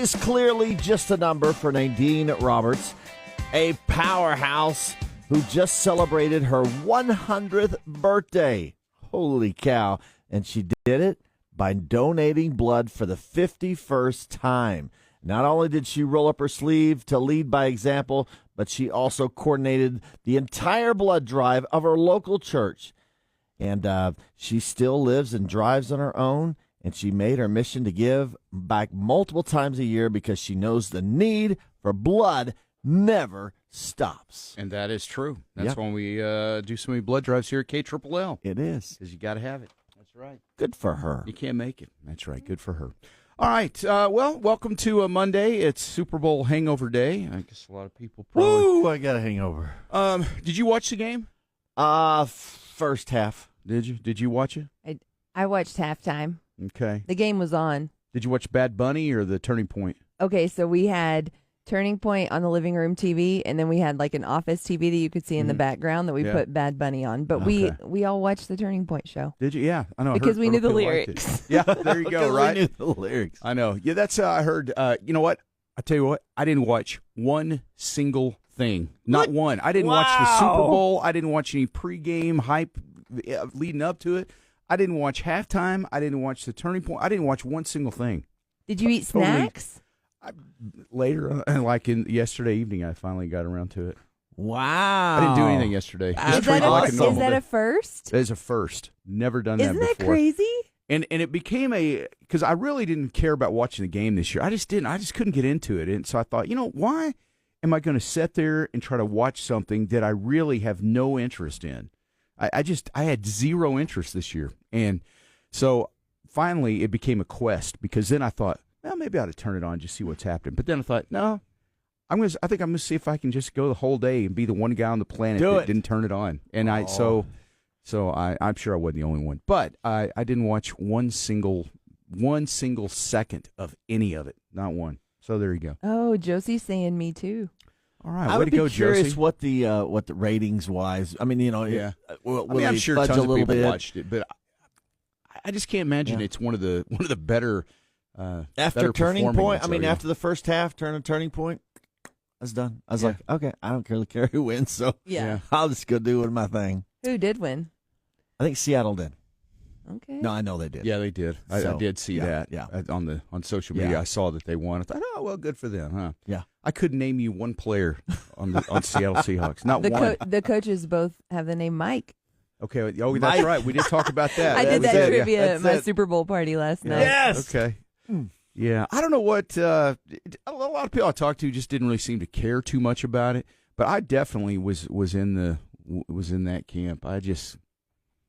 is clearly just a number for Nadine Roberts, a powerhouse who just celebrated her 100th birthday. Holy cow. And she did it by donating blood for the 51st time. Not only did she roll up her sleeve to lead by example, but she also coordinated the entire blood drive of her local church. And she still lives and drives on her own, and she made her mission to give back multiple times a year because she knows the need for blood never stops. And that is true. That's when we do so many blood drives here at KLLL. It is. Because you got to have it. That's right. Good for her. You can't make it. That's right. Good for her. All right. Well, welcome to Monday. It's Super Bowl hangover day. I guess a lot of people probably. Woo, I got a hangover. Did you watch the game? First half. Did you? Did you watch it? I watched halftime. Okay. The game was on. Did you watch Bad Bunny or the Turning Point? Okay, so we had Turning Point on the living room TV, and then we had like an office TV that you could see in the background that we put Bad Bunny on. But we all watched the Turning Point show. Did you? Yeah, I know. Because we knew the lyrics. Yeah, there you go, right? We knew the lyrics. I know. Yeah, that's how I heard. You know what? I tell you what, I didn't watch one single thing. Not one. I didn't watch the Super Bowl. I didn't watch any pregame hype leading up to it. I didn't watch halftime. I didn't watch the Turning Point. I didn't watch one single thing. Did you eat snacks? Later, like yesterday evening, I finally got around to it. Wow. I didn't do anything yesterday. Is that a first? That is a first. Never done that before. Isn't that crazy? And it became because I really didn't care about watching the game this year. I just didn't. I just couldn't get into it. And so I thought, why am I going to sit there and try to watch something that I really have no interest in? I had zero interest this year. And so finally it became a quest because then I thought, well, maybe I ought to turn it on and just see what's happening. But then I thought, no, I think I'm going to see if I can just go the whole day and be the one guy on the planet that didn't turn it on. And I'm sure I wasn't the only one. But I didn't watch one single second of any of it. Not one. So there you go. Oh, Josie's saying me too. All right, I way would to be go, curious Josie. what the ratings wise. I mean, I'm sure tons of people watched it, but I just can't imagine it's one of the better. After better Turning Point, ones, after the first half, Turning Point, I was done. I was like, okay, I don't really care who wins, so I'll just go do my thing. Who did win? I think Seattle did. Okay. No, I know they did. Yeah, they did. I did see that. Yeah. On social media, I saw that they won. I thought, oh well, good for them, huh? Yeah. I couldn't name you one player on Seattle Seahawks. Not one. The coaches both have the name Mike. Okay. Oh, that's right. We did talk about that. I did that trivia at my Super Bowl party last night. Yes. Okay. Yeah. I don't know what a lot of people I talked to just didn't really seem to care too much about it, but I definitely was in that camp.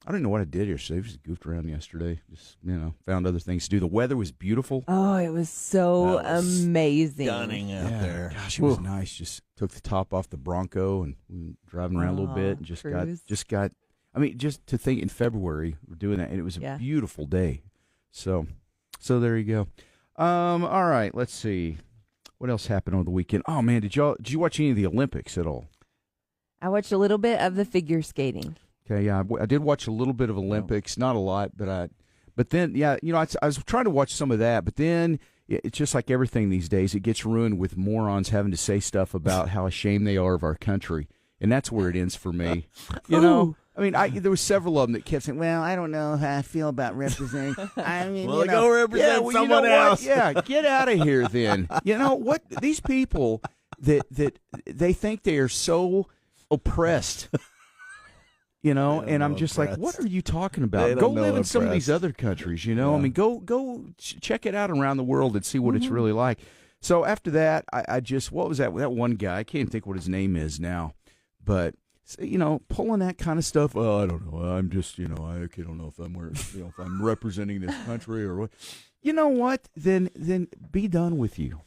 I don't know what I did yesterday. I just goofed around yesterday. Just, found other things to do. The weather was beautiful. Oh, it was so amazing. Stunning out there. Gosh, it was nice. Just took the top off the Bronco and we were driving around a little bit and just to think in February we're doing that, and it was a beautiful day. So there you go. All right, let's see. What else happened over the weekend? Oh man, did you watch any of the Olympics at all? I watched a little bit of the figure skating. Okay, yeah, I did watch a little bit of Olympics, not a lot, but then, I was trying to watch some of that, but then it's just like everything these days, it gets ruined with morons having to say stuff about how ashamed they are of our country, and that's where it ends for me. I mean, there were several of them that kept saying, well, I don't know how I feel about representing. I mean, go represent someone else. Yeah, get out of here then. You know what? These people that they think they are so oppressed. And I'm just like, what are you talking about? Go live in some of these other countries, I mean, go check it out around the world and see what it's really like. So after that, I just, what was that one guy? I can't even think what his name is now. But, pulling that kind of stuff, I don't know. I'm just, I don't know if if I'm representing this country or what. You know what? Then be done with you.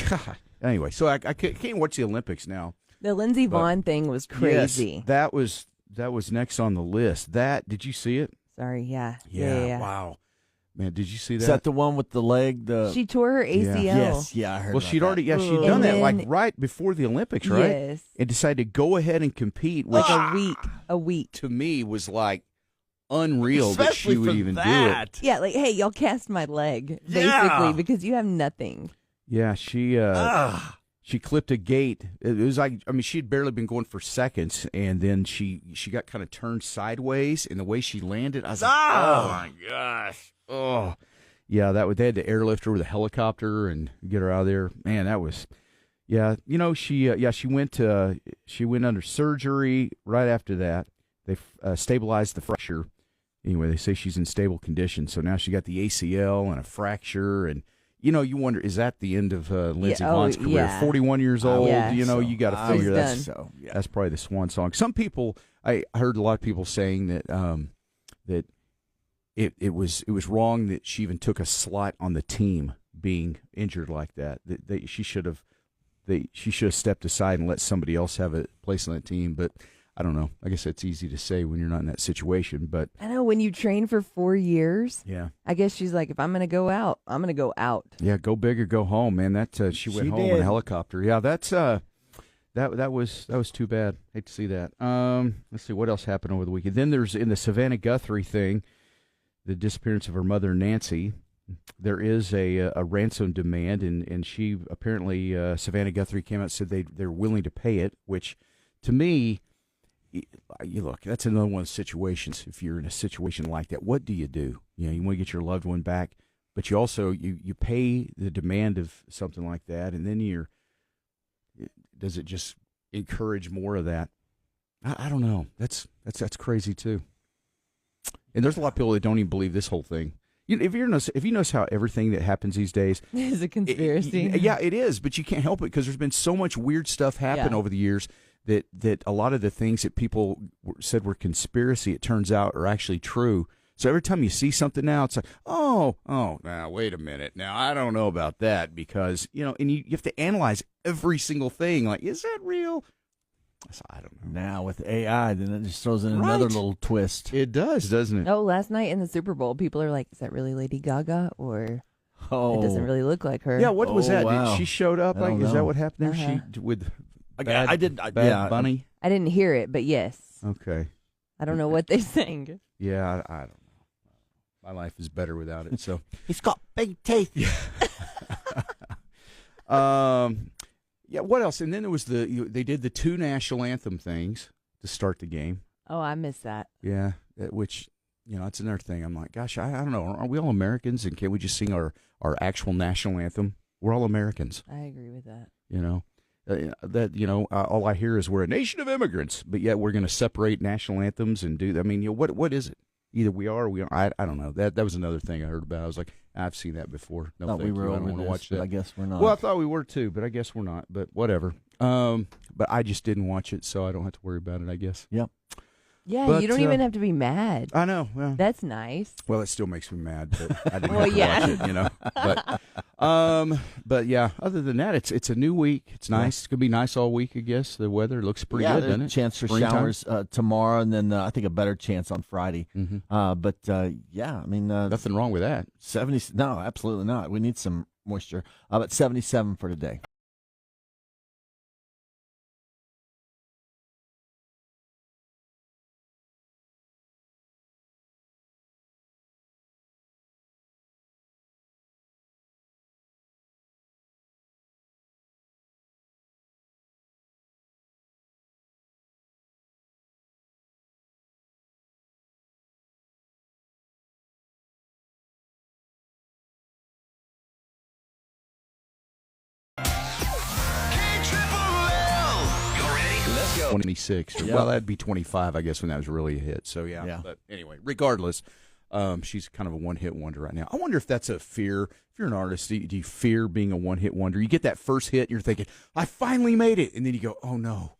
God. Anyway, so I can't watch the Olympics now. The Lindsey Vonn thing was crazy. Yes, that was next on the list. Did you see it? Sorry, yeah. Wow. Man, did you see that? Is that the one with the leg? She tore her ACL. Yes, I heard. Well, she'd already, she'd done that like right before the Olympics, right? Yes. And decided to go ahead and compete, which a week to me was like unreal that she would even do it. Yeah, like, hey, y'all cast my leg basically because you have nothing. Yeah, she clipped a gate. It was like, I mean, she'd barely been going for seconds, and then she got kind of turned sideways, and the way she landed, I was like, oh my gosh. Oh. Yeah, they had to airlift her with a helicopter and get her out of there. Man, that was, yeah. You know, she went under surgery right after that. They stabilized the fracture. Anyway, they say she's in stable condition. So now she got the ACL and a fracture, and you know, you wonder, is that the end of Lindsey Vohn's career? Yeah. 41 years old. Yeah. You know, you got to figure that's yeah. that's probably the swan song. Some people, I heard a lot of people saying that that it was wrong that she even took a slot on the team being injured like that. That she should have stepped aside and let somebody else have a place on that team. But I don't know. I guess that's easy to say when you're not in that situation. But I know when you train for 4 years. Yeah. I guess she's like, if I'm going to go out, I'm going to go out. Yeah, go big or go home, man. That she went home in a helicopter. Yeah, that's that was too bad. Hate to see that. Let's see what else happened over the weekend. Then there's in the Savannah Guthrie thing, the disappearance of her mother Nancy. There is a ransom demand, and she apparently Savannah Guthrie came out and said they're willing to pay it, which to me, you look, that's another one of the situations. If you're in a situation like that, what do? You know, you want to get your loved one back, but you also you pay the demand of something like that, and then does it just encourage more of that? I don't know. That's crazy too. And there's a lot of people that don't even believe this whole thing. If you notice how everything that happens these days is a conspiracy. Yeah, it is, but you can't help it because there's been so much weird stuff happen over the years that a lot of the things that people said were conspiracy, it turns out are actually true. So every time you see something now, it's like, oh, now wait a minute. Now I don't know about that because, you know, and you have to analyze every single thing. Like, is that real? I don't know. Now with AI, then it just throws in another little twist. It does, doesn't it? Oh, last night in the Super Bowl, people are like, is that really Lady Gaga? Or it doesn't really look like her. Yeah, what was that? Wow. Did she showed up? Like, is that what happened there? Uh-huh. She with Bad Bunny? I didn't hear it, but yes. Okay. I don't know what they sang. Yeah, I don't know. My life is better without it. So he's got big teeth. Yeah, what else? And then there was they did the 2 national anthem things to start the game. Oh, I missed that. Yeah, which, you know, that's another thing. I'm like, gosh, I don't know. Are we all Americans, and can't we just sing our actual national anthem? We're all Americans. I agree with that. You know, all I hear is we're a nation of immigrants, but yet we're going to separate national anthems and do that. I mean, you know, what is it? Either we are or we aren't. I don't know. That was another thing I heard about. I was like, I've seen that before. No, thought we were I don't over want to this, watch that. I guess we're not. Well, I thought we were too, but I guess we're not. But whatever. But I just didn't watch it, so I don't have to worry about it, I guess. Yep. Yeah, But, you don't even have to be mad. I know. Well, That's nice. well, it still makes me mad, but I didn't Well, have to yeah. watch it, you know. But yeah, other than that, it's a new week. It's nice. It's gonna be nice all week, I guess. The weather looks pretty good, doesn't it? Chance for Springtime. showers tomorrow, and then I think a better chance on Friday. Mm-hmm. But yeah, I mean, Nothing wrong with that. 70. No, absolutely not. We need some moisture. But 77 for today. KLLL. You ready? Let's go. 26. Yeah. Well, that'd be 25 , I guess, when that was really a hit. So yeah. But anyway, regardless, she's kind of a one-hit wonder right now. I wonder if that's a fear. If you're an artist, do you fear being a one-hit wonder? You get that first hit, and you're thinking, I finally made it, and then you go, oh no,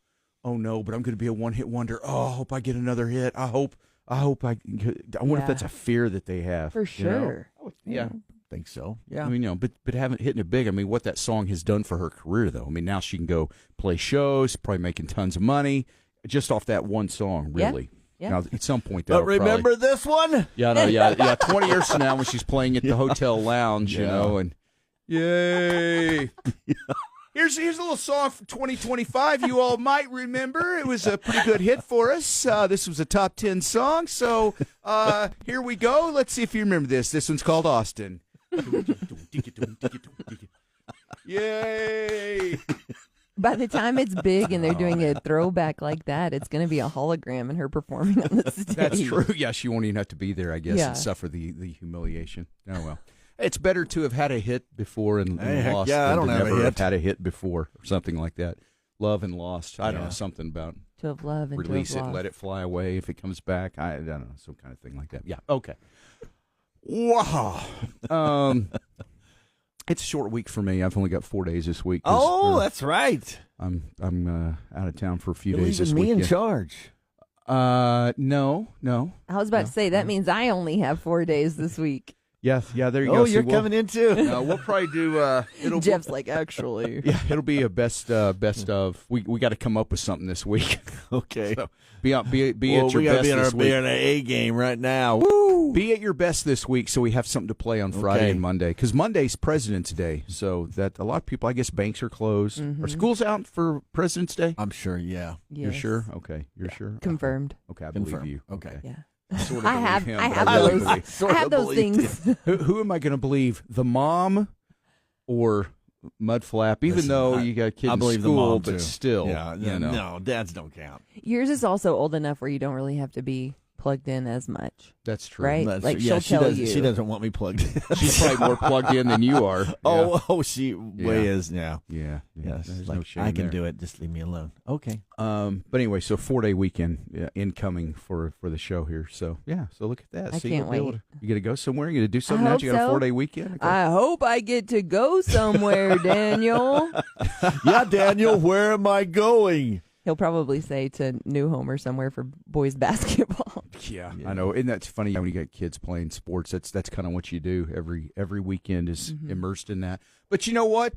but I'm going to be a one-hit wonder. Oh, I hope I get another hit. I wonder if that's a fear that they have. For you know? sure. Yeah. Think so. Yeah. I mean, you know, but hitting it big. I mean, what that song has done for her career, though. I mean, now she can go play shows, probably making tons of money just off that one song. Really. Yeah. Now, at some point, But remember this one? Yeah, no, yeah. 20 years from now, when she's playing at the hotel lounge, you know, and yay. Here's a little song from 2025 you all might remember. It was a pretty good hit for us. This was a top 10 song, so here we go. Let's see if you remember this. This one's called Austin. Yay! By the time it's big and they're doing a throwback like that, it's going to be a hologram and her performing on the stage. That's true. Yeah, she won't even have to be there, I guess, Yeah. and suffer the humiliation. Oh, well. It's better to have had a hit before and Hey, lost yeah, I than don't to have a never hit. have had a hit before or something like that. Love and lost. I don't Yeah. know, something about To have love and release to it have and let lost. it fly away if it comes back. I don't know, some kind of thing like that. Yeah, okay. Wow. It's a short week for me. I've only got 4 days this week. 'cause Oh, that's right. I'm out of town for a few You're days this leaving me weekend. in charge. No. I was about to say, that means I only have 4 days this week. Yeah, there you go. Oh, See, you're we'll- coming in too. We'll probably do. Jeff's like, actually. Yeah, it'll be a best of. We got to come up with something this week. Okay. So be well, at your we gotta best be in our this week. A game right now. Woo! Be at your best this week, so we have something to play on Friday Okay. and Monday. Because Monday's President's Day, so that a lot of people, I guess, banks are closed. Mm-hmm. Are schools out for President's Day? I'm sure. Yeah. You're Yes. sure? Okay, you're sure. Confirmed. Okay, I Confirmed. believe you. Okay. Yeah. Sort of I have believe him, I but have really those believe- I have those believed things. Who am I going to believe? The mom or Mudflap? Even Listen, though I- you got a kid I in believe the school, mom, but too. still, Yeah. you know. No, dads don't count. Yours is also old enough where you don't really have to be plugged in as much. That's true. Right? That's Like, true. Yeah, she'll tell you. She doesn't want me plugged in. She's probably more plugged in than you are. She way is. Yeah. Yeah. Yes. There's Like, no shame I can there. do it. Just leave me alone. Okay. But anyway, so 4-day weekend incoming for the show here. So yeah, so look at that. I See, can't you'll be able wait. to- you gonna go somewhere? You gonna do something I now? hope You got a so. 4-day weekend? Okay. I hope I get to go somewhere, Daniel. Yeah, Daniel, where am I going? He'll probably say to New Home or somewhere for boys basketball. Yeah, I know. And that's funny when you got kids playing sports. That's kind of what you do every weekend is Mm-hmm. immersed in that. But you know what?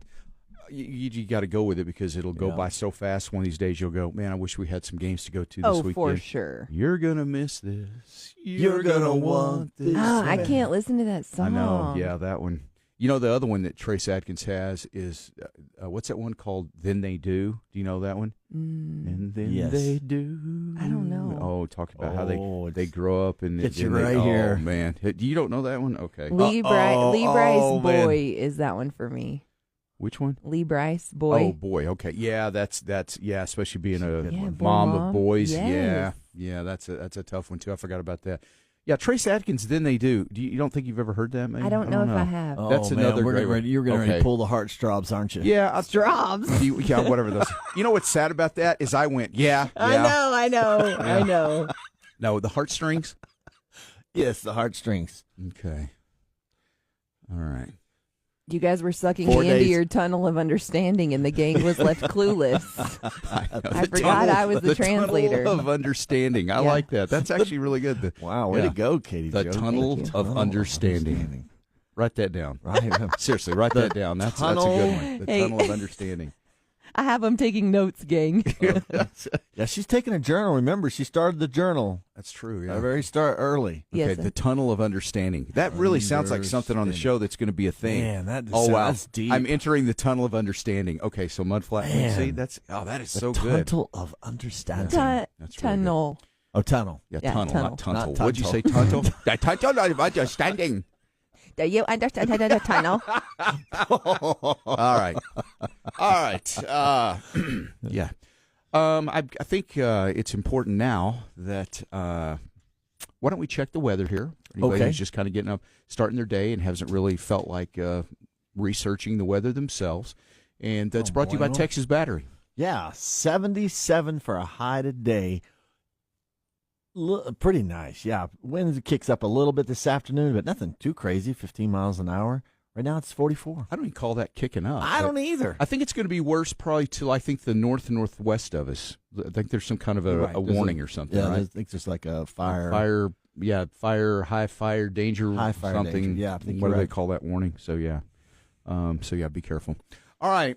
You got to go with it because it'll go by so fast. One of these days you'll go, man, I wish we had some games to go to this Oh, weekend. for sure. You're gonna miss this. You're gonna want this. Oh, I can't listen to that song. I know. Yeah, that one. You know, the other one that Trace Adkins has is what's that one called? Then They Do. Do you know that one? And then Yes. they do. I don't know. Oh, talking about how Oh, they it's- grow up and Gets then you they- right oh, here. man, you don't know that one? Okay, Lee, Lee oh, Bryce man. Boy is that one for me. which one? Lee Bryce Boy. Oh boy, okay, yeah, that's yeah, especially being a Yeah, boy mom of mom. boys. Yes. Yeah, that's a tough one too. I forgot about that. Yeah, Trace Adkins. Then They Do. You don't think you've ever heard that? Maybe? I don't know if I have. Oh, That's man, another we're great getting one. ready, you're going to Okay. pull the heartstrobs, aren't you? Yeah, Strobs. yeah, whatever those. You know what's sad about that is I went, yeah. I know. No, the heartstrings. Yes, the heartstrings. Okay. All right. You guys were sucking 4 me into days. your tunnel of understanding, and the gang was left clueless. I The forgot I was the translator. tunnel of understanding. I Yeah. like that. That's actually really good. Wow, way Yeah. to go, Katie. The Jo. tunnel Thank you. of understanding. Write that down. Right. Seriously, write that down. That's a tunnel- good one. The Hey. tunnel of understanding. I have them taking notes, gang. Yeah, she's taking a journal. Remember, she started the journal That's true. at the very start early. Okay, Yes. the tunnel of understanding. That really sounds like something on the show that's going to be a thing. Man, that Oh wow, that's deep. I'm entering the tunnel of understanding. Okay, so Mudflap. Man. See, that is the so good. tunnel of understanding. That's really Tunnel. Oh, tunnel. Yeah, Yeah, tunnel, tunnel. not tuntle. Not What'd you say, tuntle. tuntle? The tunnel of understanding. Do you understand the tunnel? All right. Yeah. I think it's important now that why don't we check the weather here? Anybody Okay. who's just kind of getting up, starting their day, and hasn't really felt like researching the weather themselves. And that's brought to you by bueno. Texas Battery. Yeah, 77 for a high today. Pretty nice. Yeah, wind kicks up a little bit this afternoon, but nothing too crazy. 15 miles an hour. Right now it's 44. I don't even call that kicking up. I don't either. I think it's going to be worse probably till I think the north and northwest of us. I think there's some kind of a, Right. a There's warning or something, Yeah, right? I think there's like a fire. High fire danger, High fire something. danger. Yeah, I think what you're do they right. call that warning? So yeah, be careful. All right,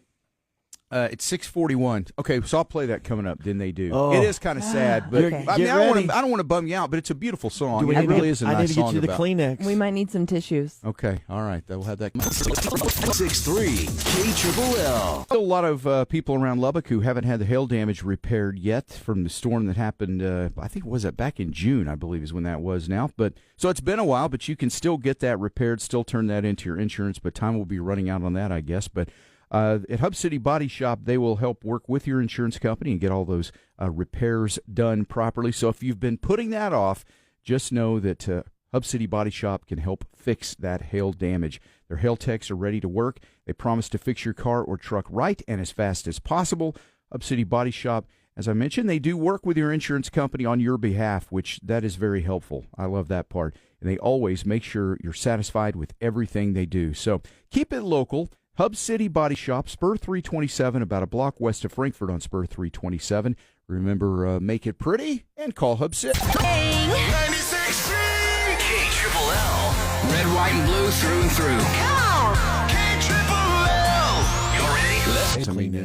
it's 6:41. Okay, so I'll play that coming up. Then They Do. Oh. It is kind of sad, but Okay. I mean, Get I ready. don't want to bum you out, but it's a beautiful song. Do we It need really to- is a I nice need to get song you the about. Kleenex. We might need some tissues. Okay, all right, we'll have that. 6'3", KLLL. A lot of people around Lubbock who haven't had the hail damage repaired yet from the storm that happened, I think, was it back in June, I believe is when that was now. But so it's been a while, but you can still get that repaired, still turn that into your insurance, but time will be running out on that, I guess. But At Hub City Body Shop, they will help work with your insurance company and get all those repairs done properly. So if you've been putting that off, just know that Hub City Body Shop can help fix that hail damage. Their hail techs are ready to work. They promise to fix your car or truck right and as fast as possible. Hub City Body Shop, as I mentioned, they do work with your insurance company on your behalf, which that is very helpful. I love that part. And they always make sure you're satisfied with everything they do. So keep it local. Hub City Body Shop, Spur 327, about a block west of Frankfort on Spur 327. Remember, make it pretty and call Hub City. 96.3 KLLL. Red, white, and blue through and through. Come on. KLLL. You ready?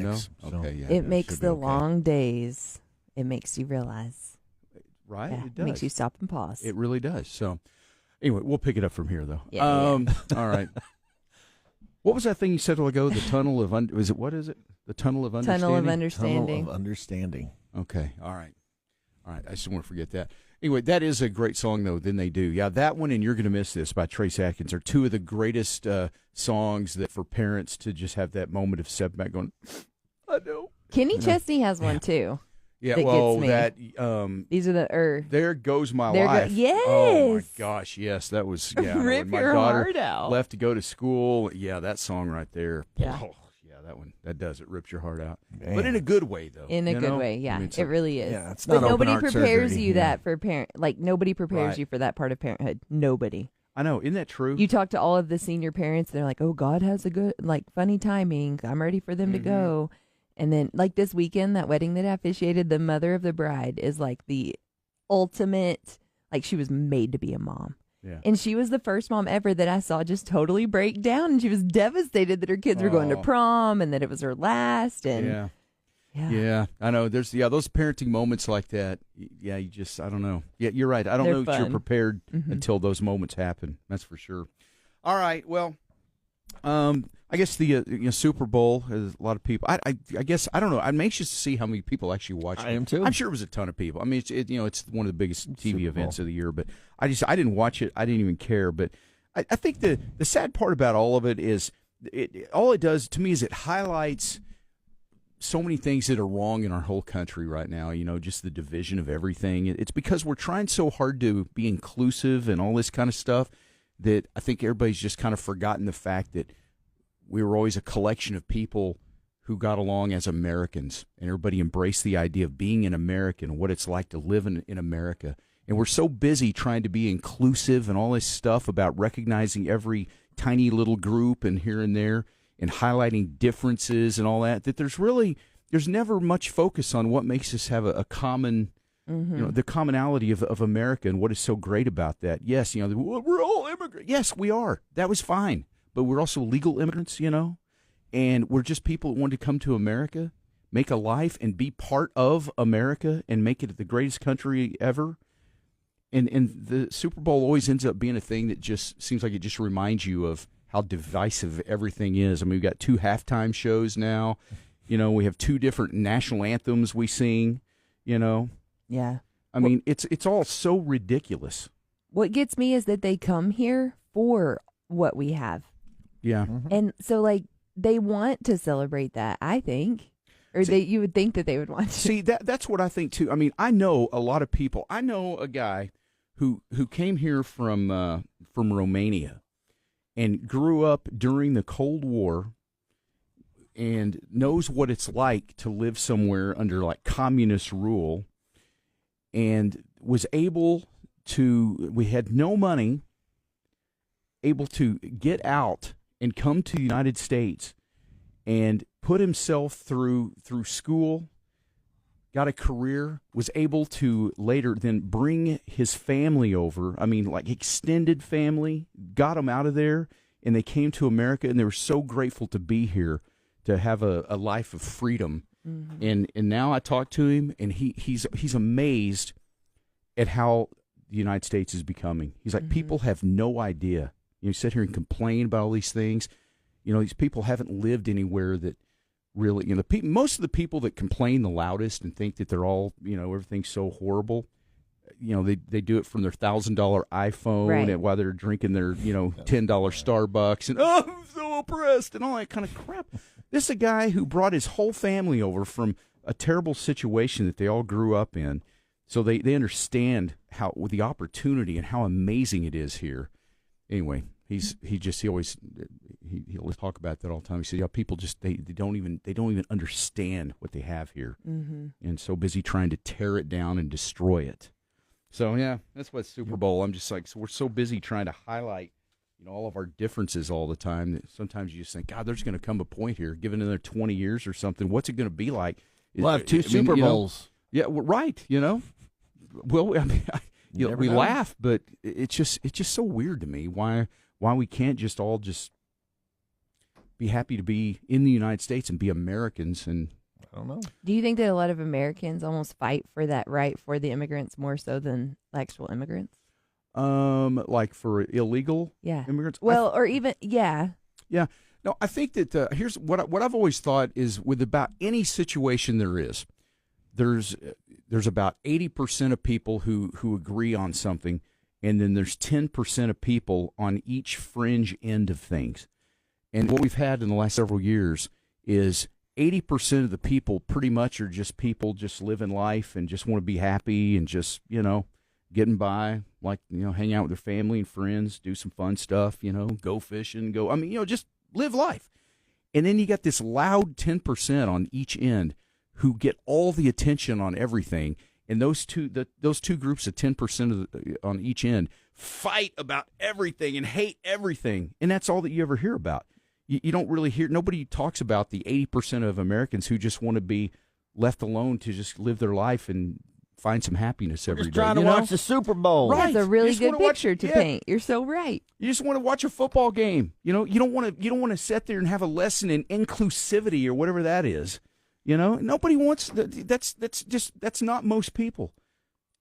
Let's Okay, yeah. It makes the long days. It makes you realize. Right? Yeah, It does. makes you stop and pause. It really does. So, anyway, we'll pick it up from here, though. Yeah, All right. What was that thing you said a while ago? The tunnel of what is it? The tunnel of understanding. Tunnel of understanding. Tunnel of understanding. Okay. All right. I just don't want to forget that. Anyway, that is a great song, though. Then They Do. Yeah, that one and You're Gonna Miss This by Trace Atkins are two of the greatest songs that for parents to just have that moment of step back, going, I know. Kenny Chesney has one too. Yeah. that Well, gets me. that These are the There Goes My There Life. yes. Oh my gosh, yes, that was Rip when my your daughter heart out. left to go to school. Yeah, that song right there. Yeah. Oh, yeah, that one. That does. It rips your heart out. Damn. But in a good way, though. in a you good know? way. Yeah, I mean, it's it like- really is. Yeah, it's but not open nobody heart prepares surgery, you yeah. that for parent. Like nobody prepares Right. you for that part of parenthood. Nobody. I know. Isn't that true? You talk to all of the senior parents. They're like, "Oh, God has a good, like, funny timing. I'm ready for them to go." And then, like this weekend, that wedding that I officiated, the mother of the bride is like the ultimate. Like she was made to be a mom. Yeah. And she was the first mom ever that I saw just totally break down. And she was devastated that her kids were going to Oh. prom and that it was her last. And Yeah. yeah. Yeah, I know. There's those parenting moments like that. Yeah, you just I don't know. Yeah, you're right. I don't They're know that you're fun. prepared Mhm. until those moments happen. That's for sure. All right. Well, I guess the Super Bowl is a lot of people. I guess I don't know. I'm anxious to see how many people actually watched. I am too. I'm sure it was a ton of people. I mean, it's one of the biggest TV Super events Bowl. of the year. But I didn't watch it. I didn't even care. But I think the sad part about all of it is all it does to me is it highlights so many things that are wrong in our whole country right now, just the division of everything. It's because we're trying so hard to be inclusive and all this kind of stuff that I think everybody's just kind of forgotten the fact that we were always a collection of people who got along as Americans, and everybody embraced the idea of being an American, what it's like to live in America. And we're so busy trying to be inclusive and all this stuff about recognizing every tiny little group and here and there, and highlighting differences and all that there's never much focus on what makes us have a common, the commonality of America and what is so great about that. Yes, we're all immigrants. Yes, we are. That was fine. But we're also legal immigrants, and we're just people that want to come to America, make a life, and be part of America and make it the greatest country ever. And the Super Bowl always ends up being a thing that just seems like it just reminds you of how divisive everything is. I mean, we've got 2 halftime shows now. We have 2 different national anthems we sing. Yeah. I mean, it's all so ridiculous. What gets me is that they come here for what we have. Yeah. And so, like, they want to celebrate that, I think. Or you would think that they would want to. See, that's what I think, too. I mean, I know a lot of people. I know a guy who came here from Romania and grew up during the Cold War and knows what it's like to live somewhere under, like, communist rule, and was able to, we had no money, able to get out and come to the United States and put himself through school, got a career, was able to later then bring his family over. I mean, like extended family, got them out of there, and they came to America, and they were so grateful to be here, to have a life of freedom. And now I talk to him, and he's amazed at how the United States is becoming. He's like, people have no idea. You sit here and complain about all these things. These people haven't lived anywhere that really, most of the people that complain the loudest and think that they're all, everything's so horrible, they do it from their $1,000 iPhone Right. and while they're drinking their, $10 Starbucks and, oh, I'm so oppressed and all that kind of crap. This is a guy who brought his whole family over from a terrible situation that they all grew up in. So they understand how with the opportunity and how amazing it is here. Anyway, he'll talk about that all the time. He said, "Yeah, people just they don't even understand what they have here, and so busy trying to tear it down and destroy it." So yeah, that's what Super Bowl. I'm just like, so we're so busy trying to highlight, all of our differences all the time that sometimes you just think, God, there's going to come a point here, given another 20 years or something, what's it going to be like? We'll have two Super Bowls. Yeah, well, right. Well, I mean, we laugh, but it's just so weird to me why we can't just all just be happy to be in the United States and be Americans. And I don't know. Do you think that a lot of Americans almost fight for that right for the immigrants more so than actual immigrants? Like for illegal immigrants? Well, or even Yeah. No, I think that here's what I've always thought is with about any situation there's about 80% of people who agree on something, and then there's 10% of people on each fringe end of things. And what we've had in the last several years is 80% of the people pretty much are just people just living life and just want to be happy and just, getting by, like, hang out with their family and friends, do some fun stuff, go fishing, just live life. And then you got this loud 10% on each end who get all the attention on everything, and those two groups of 10% on each end fight about everything and hate everything, and that's all that you ever hear about. You don't really hear. Nobody talks about the 80% of Americans who just want to be left alone to just live their life and find some happiness every day. Just trying to watch the Super Bowl. Right. That's a really good picture to paint. You're so right. You just want to watch a football game. You don't want to sit there and have a lesson in inclusivity or whatever that is. Nobody wants that's not most people.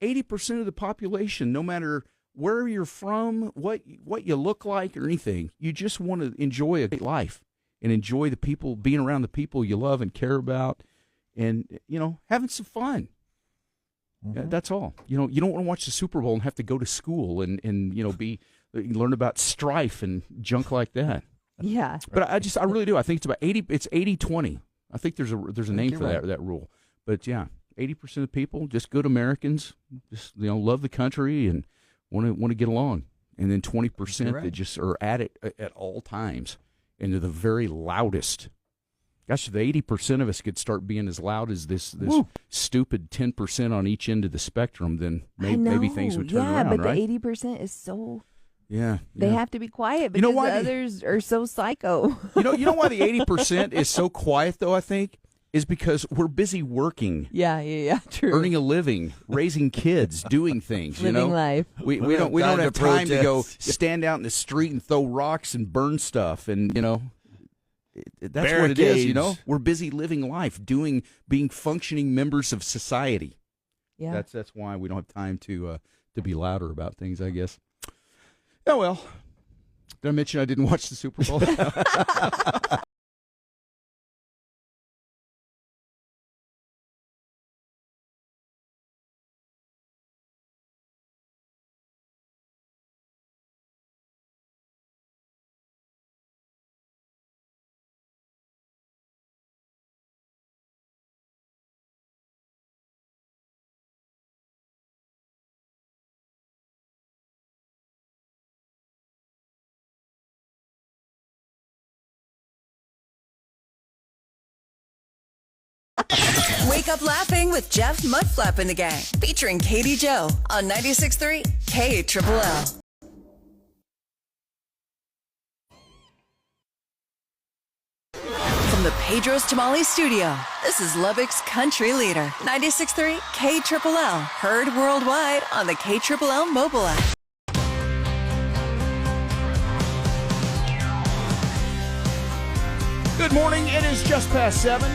80% of the population, no matter where you're from, what you look like or anything, you just want to enjoy a life and enjoy the people, being around the people you love and care about, and having some fun. That's all. You don't want to watch the Super Bowl and have to go to school and learn about strife and junk like that. Yeah. But I really do. I think it's about 80. It's 80-20. I think there's a name for that rule. But yeah, 80% of people, just good Americans, just love the country and want to get along, and then 20% that just are at it at all times, and they're the very loudest. Gosh, if the 80% of us could start being as loud as this stupid 10% on each end of the spectrum, then maybe things would turn around, but right? the 80% is so. Yeah, they have to be quiet because the others are so psycho. You know why the 80% is so quiet, though, I think, is because we're busy working. Yeah, true. Earning a living, raising kids, doing things, living life. We don't have time to go stand out in the street and throw rocks and burn stuff, and that's what it is. We're busy living life, being functioning members of society. Yeah, that's why we don't have time to be louder about things, I guess. Oh well, did I mention I didn't watch the Super Bowl? Wake up laughing with Jeff, Mudflap, and the Gang, featuring Katie Joe on 96.3 KLLL. From the Pedro's Tamale Studio, this is Lubbock's country leader, 96.3 KLLL, heard worldwide on the KLLL mobile app. Good morning. It is just past 7.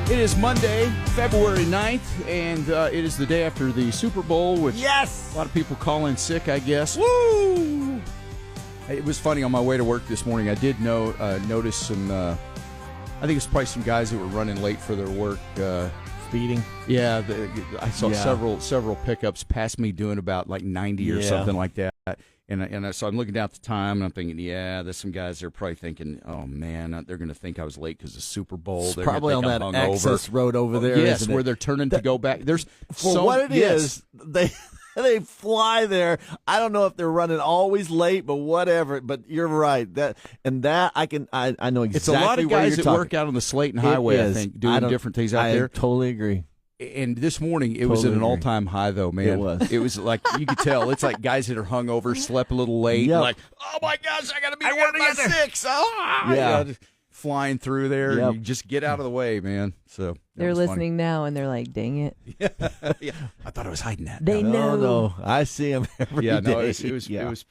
It is Monday, February 9th, and it is the day after the Super Bowl, which a lot of people call in sick, I guess. Woo! It was funny on my way to work this morning. I did notice some, I think it's probably some guys that were running late for their work. Speeding? Yeah, I saw several pickups past me doing about like 90 or something like that. So I'm looking down at the time, and I'm thinking, there's some guys that are probably thinking, oh, man, they're going to think I was late because of the Super Bowl. It's they're probably on that access road over there. Yes, isn't where it? they're turning to go back. There's For what it is, they fly there. I don't know if they're running always late, but whatever. But you're right. I know exactly. It's a lot of guys that work out on the Slayton Highway, I think, doing different things out there. I totally agree. And this morning, it was at an all-time high, though, man. It was. It was like, you could tell. It's like guys that are hungover, slept a little late. Yep. Like, oh, my gosh, I got to be there by 6. Just flying through there. Yep. And you just get out of the way, man. So they're listening now, and they're like, dang it. Yeah. I thought I was hiding that. They know. No, I see them every day. No, it was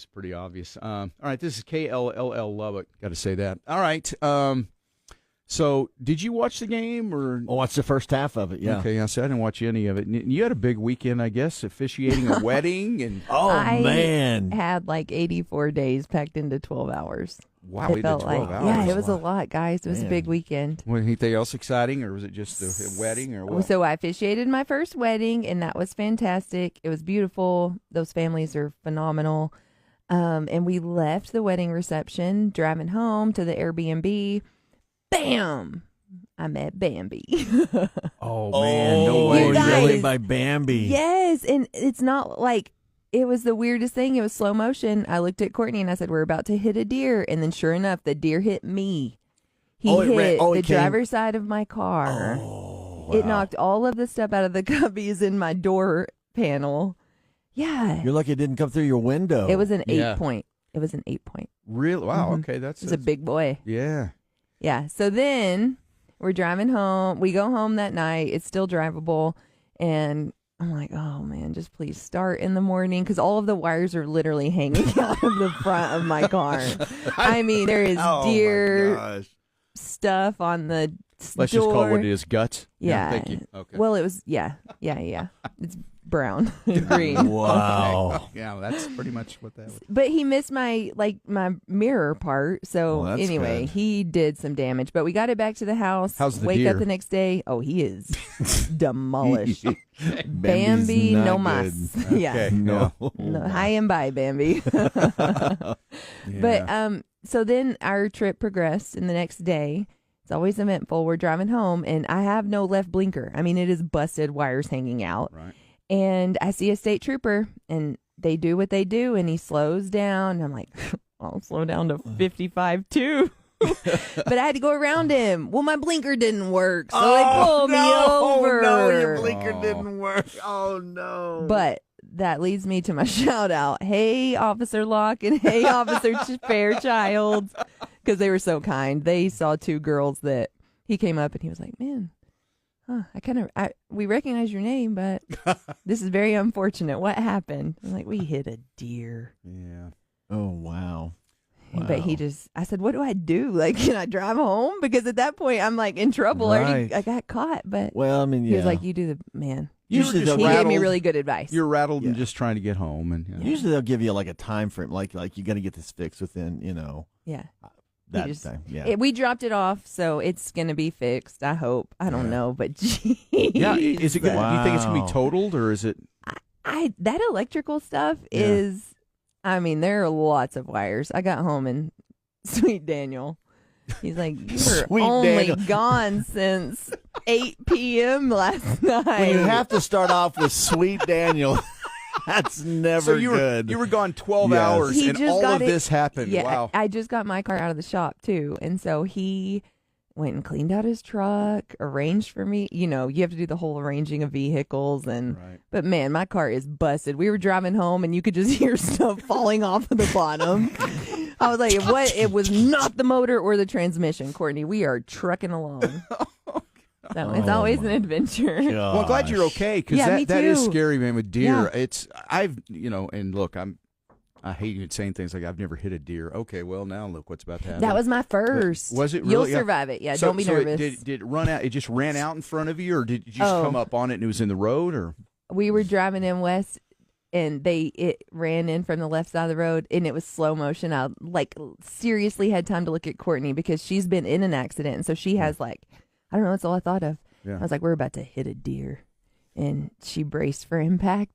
pretty obvious. All right, this is KLLL Lubbock. Got to say that. All right. So, did you watch the game or? I watched the first half of it. Yeah. Okay. I didn't watch any of it. You had a big weekend, I guess, officiating a wedding and. Man, had like 84 days packed into 12 hours. Wow, It we did felt 12 like, hours. yeah, it was a lot, guys. It was a big weekend. Was anything else exciting, or was it just a wedding, or what? So I officiated my first wedding, and that was fantastic. It was beautiful. Those families are phenomenal. And we left the wedding reception, driving home to the Airbnb. Bam! I met Bambi. Oh man, no way! You guys- really by Bambi. Yes, and it's not like it was the weirdest thing. It was slow motion. I looked at Courtney and I said, "We're about to hit a deer," and then sure enough, the deer hit me. He hit the driver's side of my car. Oh, It knocked all of the stuff out of the cubbies in my door panel. Yeah, You're lucky it didn't come through your window. it was an 8 Yeah. point. It was an 8 point. Really? Wow. Mhm. Okay, that's It was a big boy. Yeah. Yeah. So then we're driving home. We go home that night. It's still drivable. And I'm like, oh, man, just please start in the morning because all of the wires are literally hanging out of the front of my car. I mean, there is deer stuff on the Let's door. just call it what it is, guts. Yeah. Thank you. Okay. Well, it was, yeah. It's brown and green. Wow. Yeah, that's pretty much what that was. But he missed my mirror part. So Well, that's anyway, good. he did some damage. But we got it back to the house. How's the Wake deer? up the next day. Oh, he is demolished. Bambi's Bambi, not no good. mas. Yeah. Okay. No. No, hi and bye, Bambi. But so then our trip progressed, and the next day, it's always eventful. We're driving home, and I have no left blinker. I mean, it is busted, wires hanging out. Right. And I see a state trooper, and they do what they do, and he slows down. And I'm like, I'll slow down to 55 too. But I had to go around him. Well, my blinker didn't work, so they pulled me over. No, your blinker didn't work. Oh, no. But that leads me to my shout out. Hey, Officer Locke and hey, Officer Fairchild. Because they were so kind. They saw two girls that he came up and he was like, man, we recognize your name, but this is very unfortunate. What happened? I'm like, we hit a deer. Yeah. Oh, wow. But I said, what do I do? Like, can I drive home? Because at that point, I'm like in trouble. Right. I got caught. But Well, I mean, yeah. he was like, you do the man. Usually just He they'll, gave me rattled. really good advice. You're rattled and Yeah. just trying to get home, and usually they'll give you like a time frame, like you got to get this fixed within, yeah. that just- time. Yeah. We dropped it off, so it's going to be fixed. I hope. I don't know, but geez. yeah. Is it good? Do you think it's gonna Wow. be totaled, or is it? That electrical stuff Yeah. is, I mean, there are lots of wires. I got home and Sweet Daniel, he's like, you were Sweet only Daniel. gone since 8 p.m. last night. When you have to start off with Sweet Daniel, that's never So you good. were gone 12 Yes. hours, He and just all got of it- this happened. Yeah, Wow. I just got my car out of the shop too, and so he went and cleaned out his truck, arranged for me. You know, you have to do the whole arranging of vehicles, and Right. but man, my car is busted. We were driving home, and you could just hear stuff falling off of the bottom. I was like, "What?" It was not the motor or the transmission, Courtney. We are trucking along. So it's always an adventure. Well, I'm glad you're okay, because Yeah, me that is too. scary, man. With deer, Yeah. and look, I hate even saying things like I've never hit a deer. Okay, well now look what's about to happen. That was my first. Was it You'll really? Yeah. survive it. Yeah, So- don't be so nervous. Did it run out? It just ran out in front of you, or did you just Oh. come up on it and it was in the road, or? We were driving in west, and it ran in from the left side of the road, and it was slow motion. I seriously had time to look at Courtney because she's been in an accident, and so she has I don't know. That's all I thought of. Yeah. I was like, we're about to hit a deer, and she braced for impact,